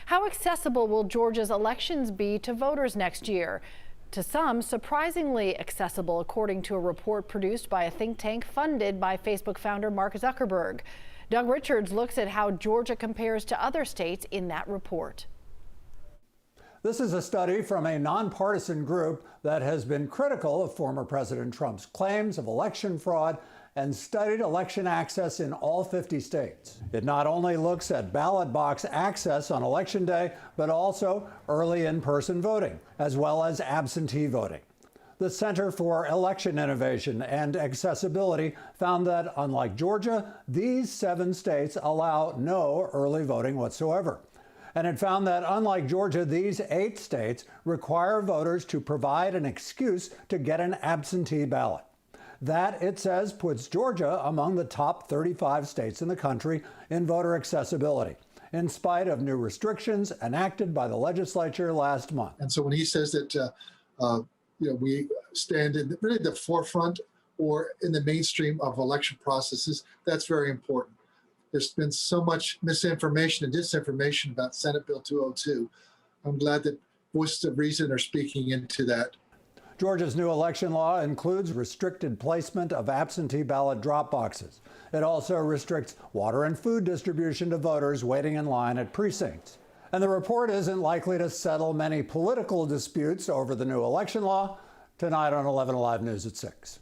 How accessible will Georgia's elections be to voters next year? To some, surprisingly accessible, according to a report produced by a think tank funded by Facebook founder Mark Zuckerberg. Doug Richards looks at how Georgia compares to other states in that report. This is a study from a nonpartisan group that has been critical of former President Trump's claims of election fraud and studied election access in all 50 states. It not only looks at ballot box access on Election Day, but also early in-person voting, as well as absentee voting. The Center for Election Innovation and Accessibility found that, unlike Georgia, these 7 states allow no early voting whatsoever. And it found that, unlike Georgia, these 8 states require voters to provide an excuse to get an absentee ballot. That, it says, puts Georgia among the top 35 states in the country in voter accessibility, in spite of new restrictions enacted by the legislature last month. And so when he says that we stand in really the forefront or in the mainstream of election processes, that's very important. There's been so much misinformation and disinformation about Senate Bill 202. I'm glad that voices of reason are speaking into that. Georgia's new election law includes restricted placement of absentee ballot drop boxes. It also restricts water and food distribution to voters waiting in line at precincts. And the report isn't likely to settle many political disputes over the new election law. Tonight on 11 Alive News at 6.